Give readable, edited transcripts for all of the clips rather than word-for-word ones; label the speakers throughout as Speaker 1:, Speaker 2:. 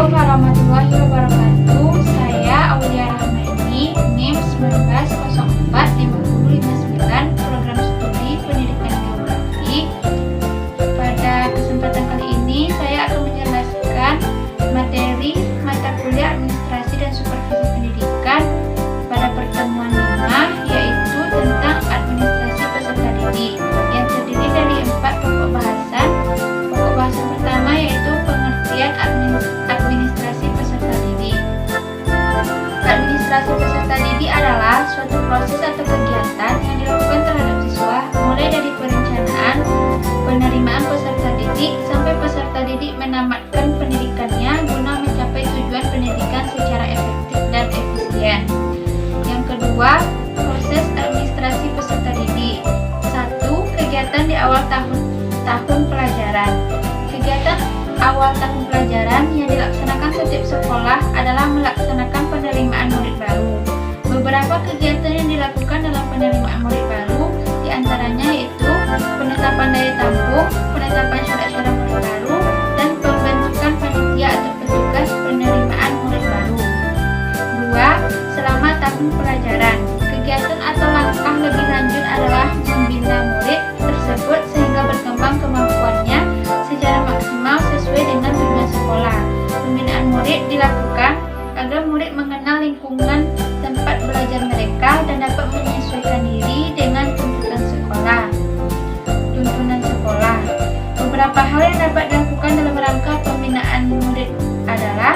Speaker 1: Assalamualaikum warahmatullahi wabarakatuh. Saya Aulia Rahmani, NIM 19045059, Program Studi Pendidikan Geografi. Pada kesempatan kali ini saya akan menjelaskan materi mata kuliah Administrasi dan Supervisi Pendidikan pada pertemuan 5, yaitu tentang administrasi peserta didik, yang terdiri dari 4 pokok bahasan. Pokok bahasan pertama yaitu pengertian administrasi peserta didik. Administrasi peserta didik adalah suatu proses atau kegiatan yang dilakukan terhadap siswa, mulai dari perencanaan, penerimaan peserta didik, sampai peserta didik menamatkan pendidikannya guna mencapai tujuan pendidikan secara efektif dan efisien. Yang kedua, proses administrasi peserta didik. 1. Kegiatan di awal tahun pelajaran. Kegiatan awal tahun pelajaran yang dilaksanakan setiap sekolah adalah melaksanakan penerimaan murid baru. Beberapa kegiatan yang dilakukan dalam penerimaan murid baru diantaranya yaitu penetapan daya tampung, penetapan syarat-syarat murid baru, dan pembentukan panitia atau petugas penerimaan murid baru. 2. Selama tahun pelajaran, kegiatan atau langkah lebih lanjut adalah membina murid tersebut sehingga berkembang kemampuannya secara maksimal sesuai dengan tujuan sekolah. Pembinaan murid dilakukan agar murid mengenal lingkungan tempat belajar mereka dan dapat menyesuaikan diri dengan tuntunan sekolah. Beberapa hal yang dapat dilakukan dalam rangka pembinaan murid adalah: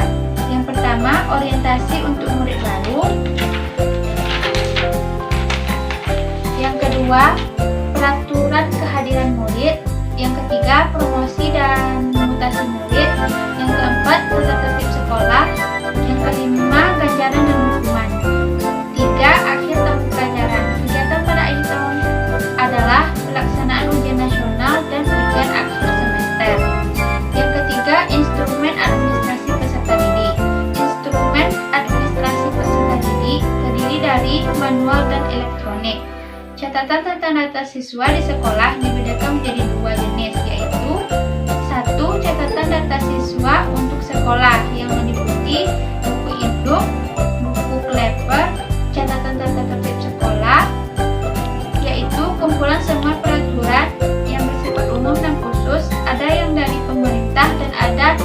Speaker 1: yang pertama, orientasi untuk murid baru. Yang kedua, peraturan kehadiran murid. Yang ketiga, promosi dan mutasi murid. Yang keempat, tata tertib sekolah. Yang kelima, ganjaran dan hukuman. 3. Akhir tahun pelajaran. Kegiatan pada akhir tahun adalah pelaksanaan ujian nasional dan ujian akhir semester. Yang ketiga, instrumen administrasi peserta didik. Instrumen administrasi peserta didik terdiri dari manual dan elektronik. Catatan tentang data siswa di sekolah dibedakan menjadi 2 jenis, yaitu 1. Catatan data siswa untuk sekolah yang meliputi buku induk, buku kleper, catatan tata tertib sekolah, yaitu kumpulan semua peraturan yang bersifat umum dan khusus, ada yang dari pemerintah dan ada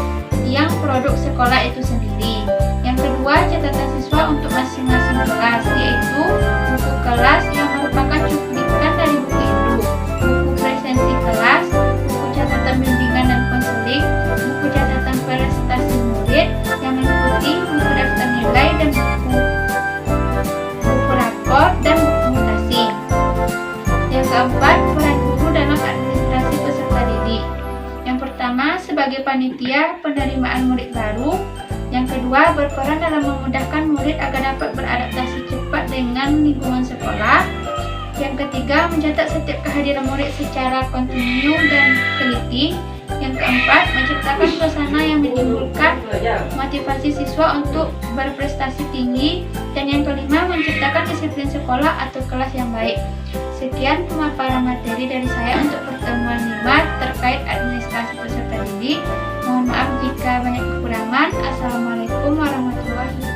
Speaker 1: yang produk sekolah itu sendiri. Yang kedua, catatan siswa untuk masing-masing kelas, yaitu buku kelas yang merupakan cuplikan dari buku induk, buku presensi kelas, buku catatan bimbingan dan konseling, buku catatan prestasi murid yang meliputi buku daftar nilai dan buku rapor dan buku mutasi. Yang keempat, peran guru dalam administrasi peserta didik. Yang pertama, sebagai panitia penerimaan murid baru. Yang kedua, berperan dalam memudahkan murid agar dapat beradaptasi cepat dengan lingkungan sekolah. Yang ketiga, mencatat setiap kehadiran murid secara kontinu dan teliti. Yang keempat, menciptakan suasana yang menimbulkan motivasi siswa untuk berprestasi tinggi. Dan yang kelima, menciptakan disiplin sekolah atau kelas yang baik. Sekian pemaparan materi dari saya untuk pertemuan 5 terkait administrasi peserta didik. Mohon maaf jika banyak kekurangan. Assalamualaikum warahmatullahi wabarakatuh.